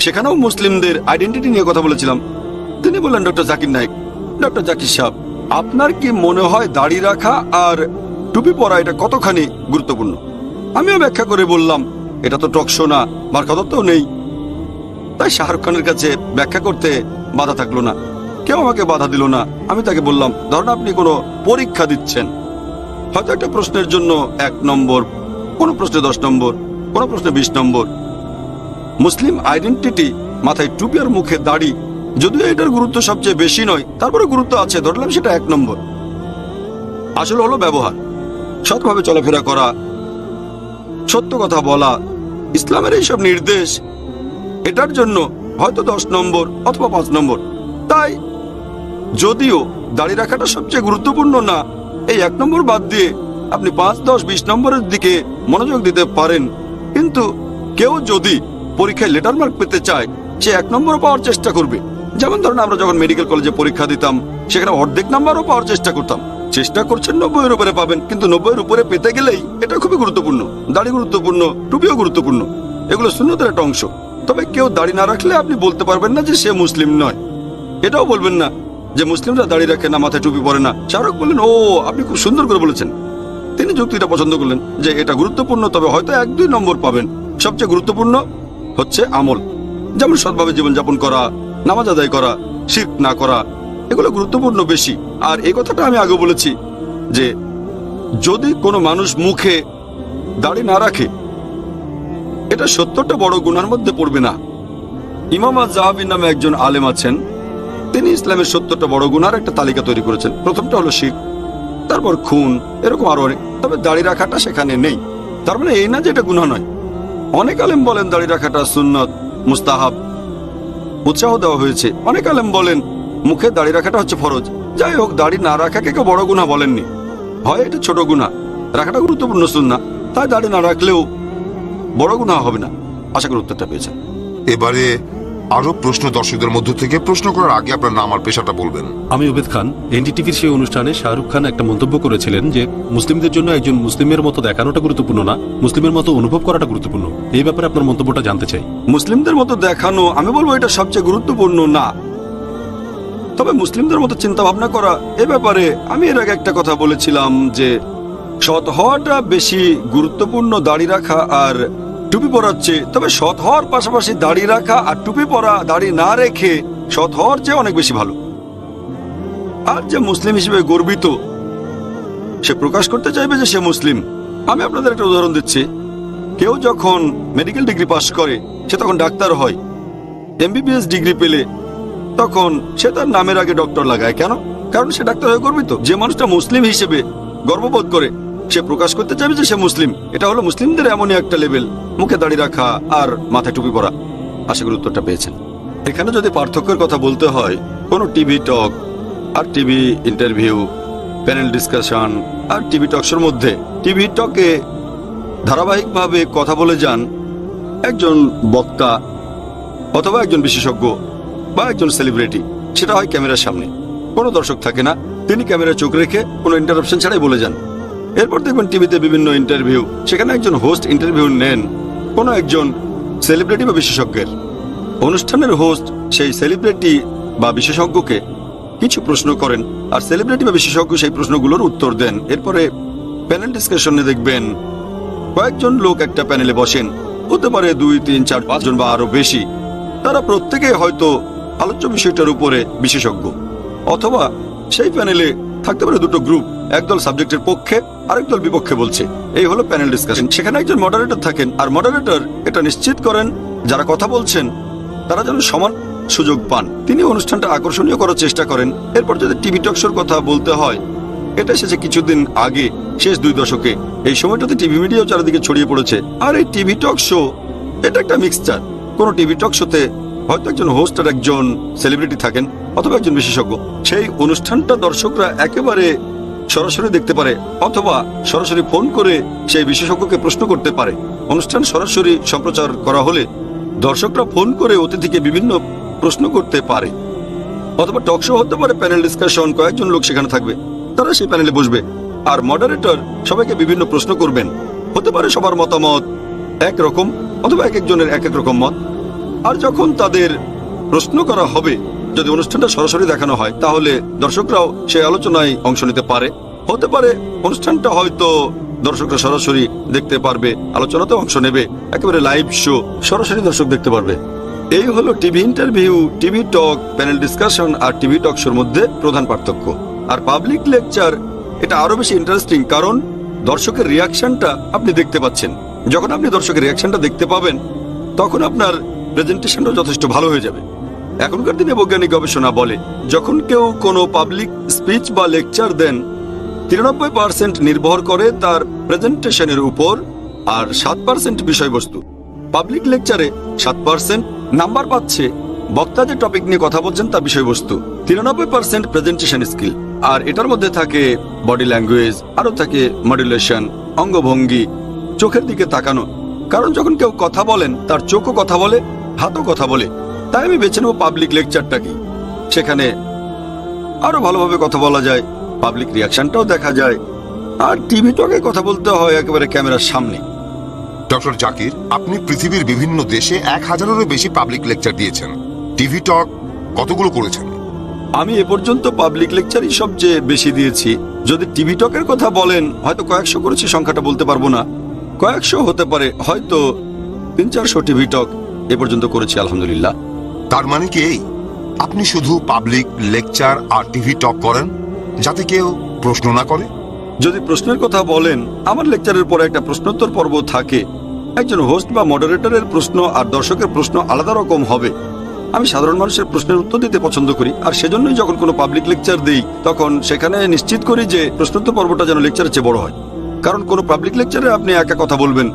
সেখানেও মুসলিমদের আইডেন্টিটি নিয়ে কথা বলেছিলাম। তিনি বললেন, ডক্টর জাকির নায়েক, ডক্টর জাকির সাহেব, আপনার কি মনে হয় দাড়ি রাখা আর টুপি পরা এটা কতখানি গুরুত্বপূর্ণ? আমিও ব্যাখ্যা করে বললাম, এটা তো টকশো না, মার্কাদত্তও নেই। তাই শাহরুখ খানের কাছে ব্যাখ্যা করতে বাধা থাকলো না, কেউ আমাকে বাধা দিল না। আমি তাকে বললাম, ধরুন আপনি কোনো পরীক্ষা দিচ্ছেন, হয়তো একটা প্রশ্নের জন্য 1 নম্বর, কোনো প্রশ্নে 10 নম্বর, কোনো প্রশ্নে 20 নম্বর। মুসলিম আইডেন্টিটি, মাথায় টুপি আর মুখে দাড়ি, যদিও এটার গুরুত্ব সবচেয়ে বেশি নয়, তারপরে গুরুত্ব আছে, ধরলাম সেটা 1 নম্বর। আসলে হলো ব্যবহার, সৎভাবে চলাফেরা করা, সত্য কথা বলা, ইসলামের এইসব নির্দেশ, এটার জন্য হয়তো 10 নম্বর অথবা 5 নম্বর। তাই যদিও দাড়ি রাখাটা সবচেয়ে গুরুত্বপূর্ণ না, এই 1 নম্বর বাদ দিয়ে আপনি 5, 10, 20 নম্বরের দিকে মনোযোগ দিতে পারেন। কিন্তু কেউ যদি পরীক্ষায় লেটার মার্ক পেতে চায়, সে 1 নম্বরও পাওয়ার চেষ্টা করবে। যেমন ধরুন আমরা যখন মেডিকেল কলেজে পরীক্ষা দিতাম, সেখানে অর্ধেক নাম্বারও পাওয়ার চেষ্টা করতাম। চেষ্টা করছেন 90-এর উপরে পাবেন, কিন্তু 90-এর উপরে পেতে গেলেই এটা খুবই গুরুত্বপূর্ণ। দাড়ি গুরুত্বপূর্ণ, টুপিও গুরুত্বপূর্ণ, এগুলো সুন্নতের একটা অংশ। তবে কেউ দাড়ি না রাখলে আপনি বলতে পারবেন না যে সে মুসলিম নয়, এটাও বলবেন না যে মুসলিমরা দাড়ি রাখে না, মাথায় টুপি পরে না। শাহরুখ বললেন, ও আপনি খুব সুন্দর করে বলেছেন। তিনি যুক্তিটা পছন্দ করলেন যে এটা গুরুত্বপূর্ণ, তবে হয়তো 1-2 নম্বর পাবেন। সবচেয়ে গুরুত্বপূর্ণ হচ্ছে আমল, যেমন সৎভাবে জীবনযাপন করা, নামাজ আদায় করা, শিরক না করা, এগুলো গুরুত্বপূর্ণ বেশি। আর এই কথাটা আমি আগে বলেছি যে যদি কোনো মানুষ মুখে দাড়ি না রাখে, এটা 70টা বড় গুনার মধ্যে পড়বে না। ইমাম আয-যাহাবী নামে একজন আলেম আছেন, তিনি ইসলামের 70টা বড় গুনার একটা তালিকা তৈরি করেছেন। প্রথমটা হলো শিরক, তারপর খুন, এরকম আরো অনেক। তবে দাড়ি রাখাটা সেখানে নেই। তার মানে এই না যে এটা গুনাহ নয়। অনেক আলেম বলেন দাড়ি রাখাটা সুন্নত, মুস্তাহাব, উৎসাহ দেওয়া হয়েছে। অনেক আলেম বলেন মুখে দাড়ি রাখাটা হচ্ছে ফরজ। যাই হোক, দাড়ি না রাখাকে কেউ বড় গুনাহ বলেননি, হয় এটা ছোট গুনাহ, রাখাটা গুরুত্বপূর্ণ সুন্নাহ। তাই দাড়ি না রাখলেও বড় গুনাহ হবে না। আশা করি উত্তরটা পেয়েছেন। এবারে আরো প্রশ্ন দর্শকদের মধ্য থেকে। প্রশ্ন করার আগে আপনার নাম আর পেশাটা বলবেন। আমি উবেদ খান। এনডিটিভির সেই অনুষ্ঠানে শাহরুখ খান একটা মন্তব্য করেছিলেন যে মুসলিমদের জন্য একজন মুসলিমের মতো দেখানোটা গুরুত্বপূর্ণ না, মুসলিমের মতো অনুভব করাটা গুরুত্বপূর্ণ। এই ব্যাপারে আপনার মন্তব্যটা জানতে চাই। মুসলিমদের মতো দেখানো, আমি বলবো এটা সবচেয়ে গুরুত্বপূর্ণ না, তবে মুসলিমদের মতো চিন্তা ভাবনা করা। এ ব্যাপারে আমি এর আগে একটা কথা বলেছিলাম যে সৎ হওয়াটা বেশি গুরুত্বপূর্ণ দাড়ি রাখা আর টুপি পরার চেয়ে। তবে সৎ হওয়ার পাশাপাশি দাড়ি রাখা আর টুপি পরা, দাড়ি না রেখে সৎ হওয়ার চেয়ে অনেক বেশি ভালো। আর যে মুসলিম হিসেবে গর্বিত, সে প্রকাশ করতে চাইবে যে সে মুসলিম। আমি আপনাদের একটা উদাহরণ দিচ্ছি। কেউ যখন মেডিকেল ডিগ্রি পাশ করে, সে তখন ডাক্তার হয়। এমবিবিএস ডিগ্রি পেলে তখন সে তার নামের আগে ডক্টর লাগায়। কেন? কারণ সে ডাক্তার হয়ে গর্বিত। যে মানুষটা মুসলিম হিসেবে গর্ববোধ করে, সে প্রকাশ করতে চাইবে যে সে মুসলিম। এটা হলো মুসলিমদের এমনই একটা লেভেল, মুখে দাড়ি রাখা আর মাথায় টুপি পরা। আশা করি উত্তরটা পেয়েছেন। এখানে যদি পার্থক্যের কথা বলতে হয়, কোনো টিভি টক আর টিভি ইন্টারভিউ, প্যানেল ডিসকাশন আর টিভি টকশোর মধ্যে, টিভি টকে ধারাবাহিকভাবে কথা বলে যান একজন বক্তা অথবা একজন বিশেষজ্ঞ বা একজন সেলিব্রিটি। সেটা হয় ক্যামেরার সামনে, কোনো দর্শক থাকে না, তিনি ক্যামেরায় চোখ রেখে কোনো ইন্টারাপশন ছাড়াই বলে যান। এরপর দেখবেন টিভিতে বিভিন্ন ইন্টারভিউ, সেখানে একজন হোস্ট ইন্টারভিউ নেন কোনো একজন সেলিব্রিটি বা বিশেষজ্ঞের। অনুষ্ঠানের হোস্ট সেই সেলিব্রিটি বা বিশেষজ্ঞকে কিছু প্রশ্ন করেন, আর সেলিব্রিটি বা বিশেষজ্ঞ সেই প্রশ্নগুলোর উত্তর দেন। এরপরে প্যানেল ডিসকাশনে দেখবেন কয়েকজন লোক একটা প্যানেলে বসেন, হতে পারে 2, 3, 4, 5 জন বা আরো বেশি। তারা প্রত্যেকে হয়তো আলোচ্য বিষয়টার উপরে বিশেষজ্ঞ, অথবা সেই প্যানেলে থাকতে পারে দুটো গ্রুপ, একদল সাবজেক্টের পক্ষে আরেক দল বিপক্ষে বলছে। এই হলো প্যানেল ডিসকাশন। সেখানে একজন মডারেটর থাকেন, আর মডারেটর এটা নিশ্চিত করেন যারা কথা বলছেন তারা যেন সমান সুযোগ পান। তিনি অনুষ্ঠানটা আকর্ষণীয় করার চেষ্টা করেন। এরপর যদি টিভি টক শোর কথা বলতে হয়, এটা এসেছে কিছুদিন আগে, শেষ 2 দশকে। এই সময়টাতে টিভি মিডিয়াও চারিদিকে ছড়িয়ে পড়েছে। আর এই টিভি টক শো এটা একটা মিক্সচার। কোন টিভি টক শোতে হয়তো একজন হোস্ট আর একজন সেলিব্রিটি থাকেন, অথবা একজন বিশেষজ্ঞ। সেই অনুষ্ঠানটা দর্শকরা একেবারে সরাসরি দেখতে পারে, অথবা সরাসরি ফোন করে সেই বিশেষজ্ঞকে প্রশ্ন করতে পারে। অনুষ্ঠান সরাসরি সম্প্রচার করা হলে দর্শকরা ফোন করে অতিথিকে বিভিন্ন প্রশ্ন করতে পারে। অথবা টক শো হতে পারে প্যানেল ডিসকাশন, কয়েকজন লোক সেখানে থাকবে, তারা সেই প্যানেলে বসবে, আর মডারেটর সবাইকে বিভিন্ন প্রশ্ন করবেন। হতে পারে সবার মতামত একরকম, অথবা এক একজনের এক এক রকম মত। আর যখন তাদের প্রশ্ন করা হবে, যদি অনুষ্ঠানটা সরাসরি দেখানো হয়, তাহলে দর্শকরাও সেই আলোচনায় অংশ নিতে পারে। হতে পারে অনুষ্ঠানটা হয়তো দর্শকরা সরাসরি দেখতে পারবে, আলোচনাতেও অংশ নেবে, একেবারে লাইভ শো, সরাসরি দর্শক দেখতে পারবে। এই হলো TV interview, TV talk, panel discussion আর টিভি টক শোর মধ্যে প্রধান পার্থক্য। আর পাবলিক লেকচার এটা আরো বেশি ইন্টারেস্টিং, কারণ দর্শকের রিয়াকশনটা আপনি দেখতে পাচ্ছেন। যখন আপনি দর্শকের রিয়াকশনটা দেখতে পাবেন, তখন আপনার প্রেজেন্টেশনটাও যথেষ্ট ভালো হয়ে যাবে। এখনকার দিনে বৈজ্ঞানিক গবেষণা বলে, যখন কেউ কোনো পাবলিক স্পিচ বা লেকচার দেন, 93% নির্ভর করে তার প্রেজেন্টেশনের উপর, আর 7% বিষয়বস্তু। পাবলিক লেকচারে 7% নাম্বার পাচ্ছে বক্তা যে টপিক নিয়ে কথা বলছেন তার বিষয়বস্তু, 93% প্রেজেন্টেশন স্কিল। আর এটার মধ্যে থাকে বডি ল্যাঙ্গুয়েজ, আরো থাকে মডুলেশন, অঙ্গভঙ্গি, চোখের দিকে তাকানো। কারণ যখন কেউ কথা বলেন, তার চোখও কথা বলে, হাতও কথা বলে। তাই আমি বেছে নেব পাবলিক লেকচারটাকে। সেখানে আরো ভালোভাবে কথা বলা যায়, পাবলিক রিয়াকশনটাও দেখা যায়, আর টিভি টকে কথা বলতে হয় একেবারে ক্যামেরার সামনে। ডক্টর জাকির, আপনি পৃথিবীর বিভিন্ন দেশে 1000-এরও বেশি পাবলিক লেকচার দিয়েছেন। টিভি টক কতগুলো করেছেন? আমি এ পর্যন্ত পাবলিক লেকচারই সবচেয়ে বেশি দিয়েছি। যদি টিভি টকের কথা বলেন, হয়তো কয়েকশো করেছি, সংখ্যাটা বলতে পারবো না। কয়েকশো হতে পারে, হয়তো 300-400 টিভি টক এ পর্যন্ত করেছি, আলহামদুলিল্লাহ। তার মানে কি এই, আপনি শুধু পাবলিক লেকচার আর টিভি টক করেন যাতে কেউ প্রশ্ন না করে? যদি প্রশ্নের কথা বলেন, আমার লেকচারের পরে একটা প্রশ্নোত্তর পর্ব থাকে। একজন হোস্ট বা মডারেটরের প্রশ্ন আর দর্শকের প্রশ্ন আলাদা রকম হবে। আমি সাধারণ মানুষের প্রশ্নের উত্তর দিতে পছন্দ করি, আর সেজন্যই যখন কোনো পাবলিক লেকচার দিই, তখন সেখানে নিশ্চিত করি যে প্রশ্নোত্তর পর্বটা যেন লেকচারের চেয়ে বড় হয়। কারণ কোনো পাবলিক লেকচারে আপনি একা কথা বলবেন,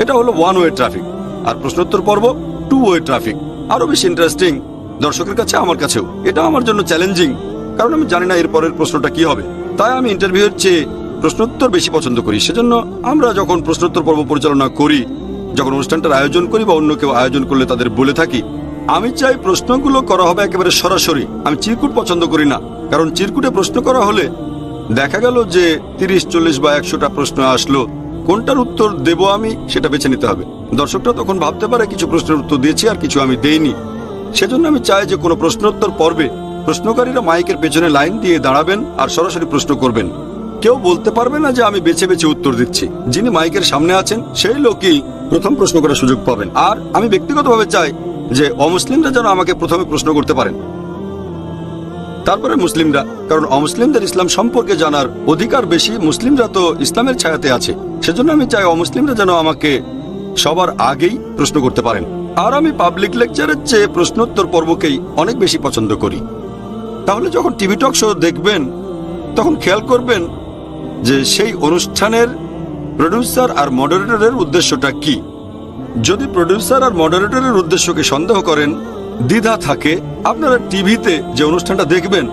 এটা হলো ওয়ান ওয়ে ট্রাফিক, আর প্রশ্নোত্তর পর্ব 2 ওয়ে ট্রাফিক। আরো বেশি ইন্টারেস্টিং দর্শকের কাছে, আমার কাছেও। এটা আমার জন্য চ্যালেঞ্জিং, কারণ আমি জানি না এর পরের প্রশ্নটা কি হবে। তাই আমি ইন্টারভিউর চেয়ে প্রশ্নোত্তর বেশি পছন্দ করি। সেজন্য আমরা যখন প্রশ্নোত্তর পর্ব পরিচালনা করি, যখন অনুষ্ঠানটার আয়োজন করি বা অন্য কেউ আয়োজন করলে তাদের বলে থাকি, আমি চাই প্রশ্নগুলো করা হবে একেবারে সরাসরি। আমি চিরকুট পছন্দ করি না, কারণ চিরকুটে প্রশ্ন করা হলে দেখা গেল যে 30, 40 বা 100টা প্রশ্ন আসলো, কোনটার উত্তর দেব আমি সেটা বেছে নিতে হবে। দর্শকরা তখন ভাবতে পারে কিছু প্রশ্নের উত্তর দিয়েছি আর কিছু আমি দেইনি। সেজন্য আমি চাই যে কোনো প্রশ্নোত্তর পর্বে প্রশ্নকারীরা মাইকের পেছনে লাইন দিয়ে দাঁড়াবেন আর সরাসরি প্রশ্ন করবেন। কেউ বলতে পারবে না যে আমি বেছে বেছে উত্তর দিচ্ছি। যিনি মাইকের সামনে আছেন সেই লোকই প্রথম প্রশ্ন করার সুযোগ পাবেন। আর আমি ব্যক্তিগতভাবে চাই যে অমুসলিমরা যেন আমাকে প্রথমে প্রশ্ন করতে পারেন, তারপরে মুসলিমরা। কারণ অমুসলিমদের ইসলাম সম্পর্কে জানার অধিকার বেশি, মুসলিমরা তো ইসলামের ছায়াতে আছে। সেজন্য আমি চাই অমুসলিমরা যেন আমাকে সবার আগেই প্রশ্ন করতে পারেন। আর আমি পাবলিক লেকচারের চেয়ে প্রশ্নোত্তর পর্বকেই অনেক বেশি পছন্দ করি। তাহলে যখন টিভি টক শো দেখবেন, তখন খেয়াল করবেন যে সেই অনুষ্ঠানের প্রডিউসার আর মডারেটরের উদ্দেশ্যটা কি। যদি প্রডিউসার আর মডারেটরের উদ্দেশ্যকে সন্দেহ করেন, দ্বিধা থাকে, আপনারা টিভিতে যে অনুষ্ঠানটা দেখবেন,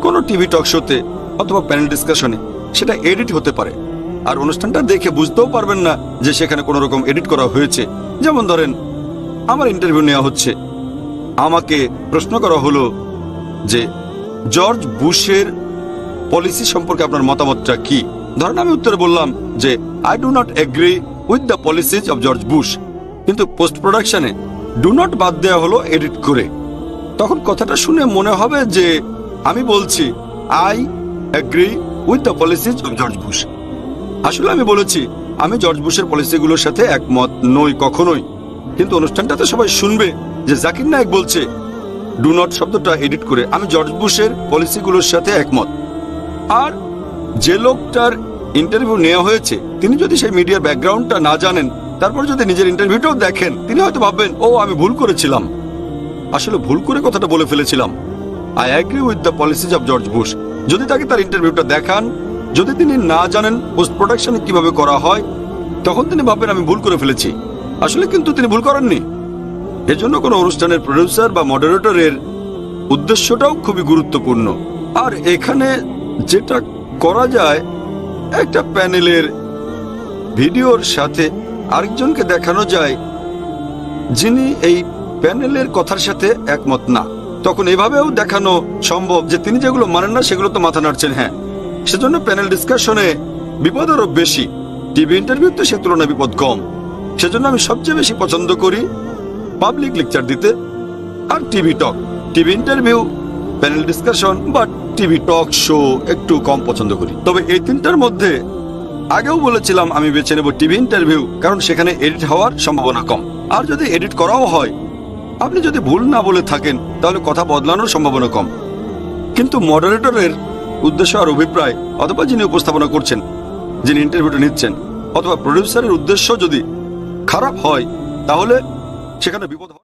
কোনো টিভি টক শোতে অথবা প্যানেল ডিসকাশনে, সেটা এডিট হতে পারে। আর অনুষ্ঠানটা দেখে বুঝতেও পারবেন না যে সেখানে কোনো রকম এডিট করা হয়েছে। যেমন ধরেন, আমার ইন্টারভিউ নেওয়া হচ্ছে, আমাকে প্রশ্ন করা হলো যে জর্জ বুশের পলিসি সম্পর্কে আপনার মতামতটা কি। ধরেন আমি উত্তরে বললাম যে I do not agree with the policies of George Bush, কিন্তু পোস্ট প্রোডাকশনে ডু নট বাদ দেওয়া হলো এডিট করে। তখন কথাটা শুনে মনে হবে যে আমি বলছি I agree with the policies of George Bush. আসলে আমি বলেছি আমি জর্জ বুশের পলিসিগুলোর সাথে একমত নই, কখনোই। কিন্তু অনুষ্ঠানটাতে সবাই শুনবে যে জাকির নায়েক বলছে ডু নট শব্দটা এডিট করে আমি জর্জ বুশের পলিসিগুলোর সাথে একমত। আর যে লোকটার ইন্টারভিউ নেওয়া হয়েছে, তিনি যদি সেই মিডিয়ার ব্যাকগ্রাউন্ডটা না জানেন, তারপর যদি নিজের ইন্টারভিউটাও দেখেন, তিনি হয়তো ভাববেন ও আমি ভুল করেছিলাম, আসলে ভুল করে কথাটা বলে ফেলেছিলাম, I agree with the policies of George Bush. যদি তাকে তার ইন্টারভিউটা দেখান, যদি তিনি না জানেন পোস্ট প্রোডাকশনে কিভাবে করা হয়, তখন তিনি ভাববেন আমি ভুল করে ফেলেছি। আসলে কিন্তু তিনি ভুল করেননি। এজন্য কোনো অনুষ্ঠানের প্রডিউসার বা মডারেটরের উদ্দেশ্যটাও খুবই গুরুত্বপূর্ণ। আর এখানে যেটা করা যায়, একটা প্যানেলের ভিডিওর সাথে আরেকজনকে দেখানো যায় যিনি এই প্যানেলের কথার সাথে একমত না। তখন এভাবেও দেখানো সম্ভব যে তিনি যেগুলো মানেন না সেগুলো তো মাথা নাড়ছেন। হ্যাঁ, সেজন্য প্যানেল ডিসকাশনে বিপদ আরো বেশি, টিভি ইন্টারভিউতে সে তুলনায় বিপদ কম। সেজন্য আমি সবচেয়ে বেশি পছন্দ করি পাবলিক লেকচার দিতে, আর TV talk, TV interview, panel discussion বা টিভি টক শো একটু কম পছন্দ করি। তবে এই তিনটার মধ্যে আগেও বলেছিলাম আমি বেছে নেব টিভি ইন্টারভিউ, কারণ সেখানে এডিট হওয়ার সম্ভাবনা কম। আর যদি এডিট করাও হয়, আপনি যদি ভুল না বলে থাকেন তাহলে কথা বদলানোর সম্ভাবনা কম। কিন্তু মডারেটরের উদ্দেশ্য আর অভিপ্রায়, অথবা যিনি উপস্থাপনা করছেন, যিনি ইন্টারভিউটা নিচ্ছেন, অথবা প্রডিউসারের উদ্দেশ্য যদি খারাপ হয়, তাহলে সেখানে বিপদ হয়।